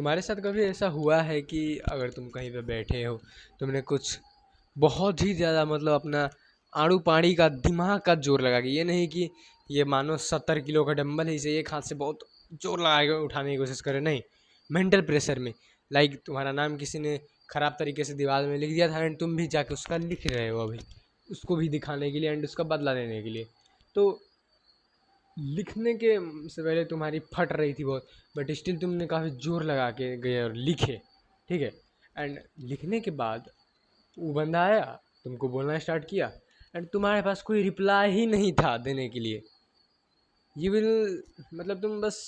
तुम्हारे साथ कभी ऐसा हुआ है कि अगर तुम कहीं पे बैठे हो, तुमने कुछ बहुत ही ज़्यादा मतलब अपना आड़ू पाड़ी का दिमाग का जोर लगा के, ये नहीं कि ये मानो 70 किलो का डंबल है इसे एक हाथ से बहुत जोर लगा के उठाने की कोशिश करे, नहीं, मेंटल प्रेशर में, लाइक तुम्हारा नाम किसी ने खराब तरीके से दीवार में लिख दिया था एंड तुम भी जाके उसका लिख रहे हो अभी, उसको भी दिखाने के लिए एंड उसका बदला लेने के लिए। तो लिखने के से पहले तुम्हारी फट रही थी बहुत, बट स्टिल तुमने काफ़ी जोर लगा के गए और लिखे, ठीक है। एंड लिखने के बाद वो बंदा आया, तुमको बोलना स्टार्ट किया एंड तुम्हारे पास कोई रिप्लाई ही नहीं था देने के लिए। यू विल, मतलब तुम बस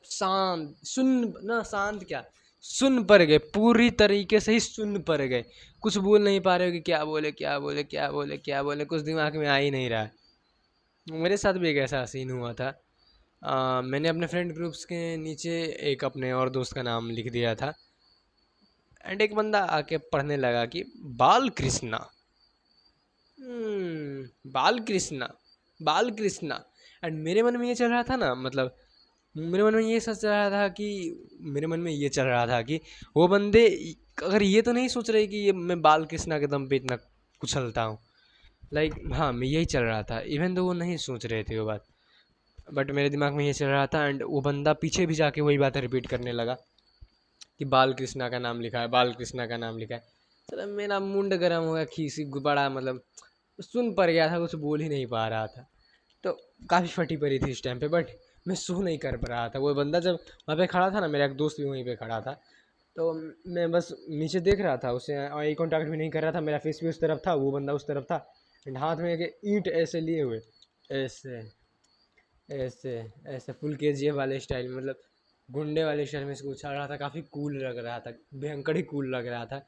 शांत सुन, ना शांत क्या, सुन पर गए, पूरी तरीके से ही सुन पर गए, कुछ बोल नहीं पा रहे हो कि क्या बोले क्या बोले क्या बोले क्या बोले, कुछ दिमाग में आ ही नहीं रहा है। मेरे साथ भी एक ऐसा सीन हुआ था। मैंने अपने फ्रेंड ग्रुप्स के नीचे एक अपने और दोस्त का नाम लिख दिया था एंड एक बंदा आके पढ़ने लगा कि बाल कृष्णा, बाल कृष्णा, बाल कृष्णा। एंड मेरे मन में ये चल रहा था ना, मतलब मेरे मन में ये सोच रहा था कि मेरे मन में ये चल रहा था कि वो बंदे अगर ये तो नहीं सोच रहे कि ये मैं बाल कृष्णा के दम पे इतना कुचलता हूँ, लाइक हाँ, मैं यही चल रहा था, इवन तो वो नहीं सोच रहे थे वो बात, बट मेरे दिमाग में ये चल रहा था एंड वो बंदा पीछे भी जाके वही बात रिपीट करने लगा कि बाल कृष्णा का नाम लिखा है, बाल कृष्णा का नाम लिखा है। चलो मेरा मुंड गर्म हो गया, खीसी बड़ा मतलब सुन पड़ गया था, कुछ बोल ही नहीं पा रहा था। तो काफ़ी फटी पड़ी थी इस टाइम पे, बट मैं शो नहीं कर पा रहा था। वो बंदा जब वहाँ पे खड़ा था ना, मेरा एक दोस्त भी वहीं पे खड़ा था, तो मैं बस नीचे देख रहा था, उससे आई कांटेक्ट भी नहीं कर रहा था, मेरा फेस भी उस तरफ था, वो बंदा उस तरफ था एंड हाथ में एक ईंट ऐसे लिए हुए, ऐसे ऐसे ऐसे फुल KGF वाले स्टाइल में, मतलब गुंडे वाले स्टाइल में इसको उछाल रहा था, काफ़ी कूल लग रहा था, भयंकर ही कूल लग रहा था।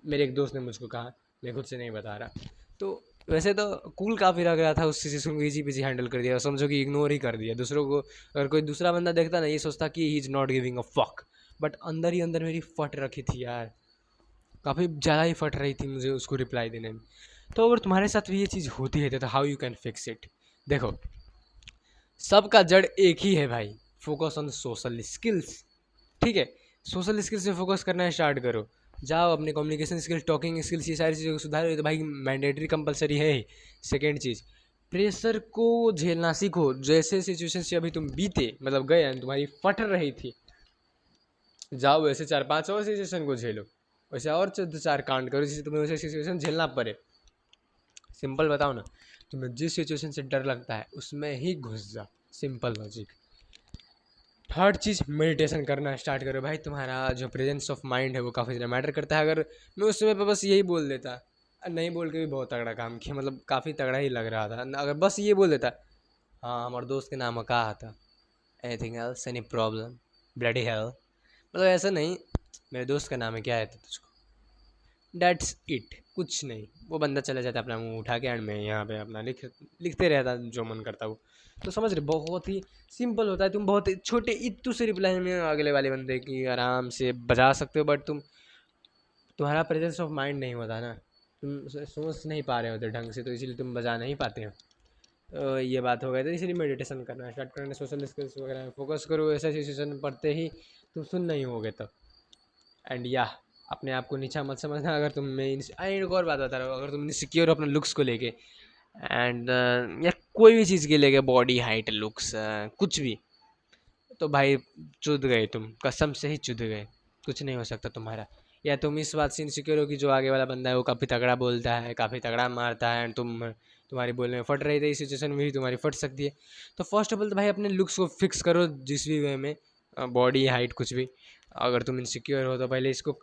मेरे एक दोस्त ने मुझको कहा, मैं खुद से नहीं बता रहा। तो वैसे तो कूल काफ़ी लग रहा था, उस सिचुएशन को इजी पीजी हैंडल कर दिया, समझो कि इग्नोर ही कर दिया दूसरों को। अगर कोई दूसरा बंदा देखता ना, ये सोचता कि he is not giving a fuck, but अंदर ही अंदर मेरी फट रखी थी यार, काफ़ी ज़्यादा ही फट रही थी मुझे उसको रिप्लाई देने में। तो अगर तुम्हारे साथ भी ये चीज़ होती है तो how you can fix it. देखो, सबका जड़ एक ही है भाई, फोकस ऑन सोशल स्किल्स, ठीक है। सोशल स्किल्स में फोकस करना स्टार्ट करो, जाओ अपने कम्युनिकेशन स्किल्स, टॉकिंग स्किल्स, ये सारी चीज़ों को सुधारो, तो भाई मैंडेटरी कंपलसरी है ही। सेकेंड चीज़, प्रेशर को झेलना सीखो, जैसे सिचुएशन से अभी तुम बीते, मतलब गए and तुम्हारी फट रही थी, जाओ वैसे 4-5 और सिचुएशन को झेलो, वैसे और 4 कांड करो जिससे तुम्हें वैसे सिचुएशन झेलना पड़े। सिंपल बताओ ना, तुम्हें जिस सिचुएशन से डर लगता है उसमें ही घुस जा, सिंपल लॉजिक। थर्ड चीज़, मेडिटेशन करना स्टार्ट करो भाई, तुम्हारा जो प्रेजेंस ऑफ माइंड है वो काफ़ी ज़्यादा मैटर करता है। अगर मैं उस समय पर बस यही बोल देता, नहीं बोल के भी बहुत तगड़ा काम किया, मतलब काफ़ी तगड़ा ही लग रहा था, अगर बस ये बोल देता, हाँ हमारे दोस्त के नाम का था, anything else, any problem, bloody hell, मतलब ऐसा नहीं, मेरे दोस्त का नाम है, क्या है तुझको, डेट्स इट, कुछ नहीं। वो बंदा चला जाता अपना मुंह उठा के एंड में यहाँ पे अपना लिखते रहता जो मन करता वो। तो समझ रहे, बहुत ही सिंपल होता है, तुम बहुत छोटे इत्तू से रिप्लाई में अगले वाले बंदे की आराम से बजा सकते हो, बट तुम्हारा प्रेजेंस ऑफ माइंड नहीं होता ना, तुम सोच नहीं पा रहे होते ढंग से, तो इसीलिए तुम बजा नहीं पाते हो। तो ये बात हो गई, तो इसलिए मेडिटेशन करना स्टार्ट करना, सोशल स्किल्स वगैरह में फोकस करो, ऐसा सिचुएशन पढ़ते ही तुम सुन नहीं होगे तब। एंड या अपने आप को नीचा मत समझना, अगर तुम में एक और बात बता रहा हूँ, अगर तुम इनसिक्योर हो अपने लुक्स को लेके एंड या कोई भी चीज़ के लेके, बॉडी हाइट लुक्स कुछ भी, तो भाई चुद गए तुम, कसम से ही चुद गए, कुछ नहीं हो सकता तुम्हारा। या तुम इस बात से इनसिक्योर हो कि जो आगे वाला बंदा है वो काफ़ी तगड़ा बोलता है, काफ़ी तगड़ा मारता है एंड तुम्हारी बोलने में फट रही थी, इस सिचुएशन में भी तुम्हारी फट सकती है। तो फर्स्ट ऑफ ऑल तो भाई अपने लुक्स को फिक्स करो जिस भी वे में, बॉडी हाइट कुछ भी। अगर तुम इनसिक्योर हो तो पहले इसको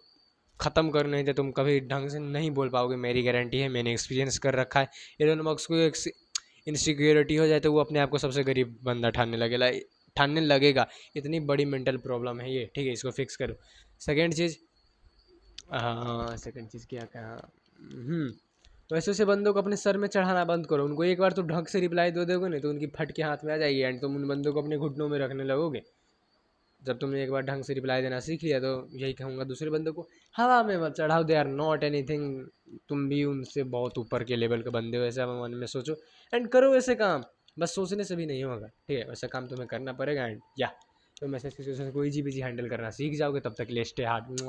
ख़त्म करो, नहीं तो तुम कभी ढंग से नहीं बोल पाओगे, मेरी गारंटी है, मैंने एक्सपीरियंस कर रखा है। एलोन मस्क को इनसिक्योरिटी हो जाए तो वो अपने आप को सबसे गरीब बंदा ठानने लगेगा। इतनी बड़ी मेंटल प्रॉब्लम है ये, ठीक है, इसको फिक्स करो। सेकेंड चीज़, हाँ सेकेंड चीज़ क्या कहा, वैसे से बंदों को अपने सर में चढ़ाना बंद करो, उनको एक बार तो ढंग से रिप्लाई दे दोगे नहीं तो उनकी फट के हाथ में आ जाएगी एंड तुम उन बंदों को अपने घुटनों में रखने लगोगे। जब तुमने एक बार ढंग से रिप्लाई देना सीख लिया तो यही कहूँगा दूसरे बंदों को, हवा में मत चढ़ाओ, दे आर नॉट एनीथिंग, तुम भी उनसे बहुत ऊपर के लेवल के बंदे हो, ऐसा मन में सोचो एंड करो वैसे काम। बस सोचने से भी नहीं होगा, ठीक है, वैसा काम तुम्हें करना पड़ेगा एंड या तो मैसेज की सिचुएशन कोई जी बिजी हैंडल करना सीख जाओगे, तब तक के लिए स्टे हार्ड।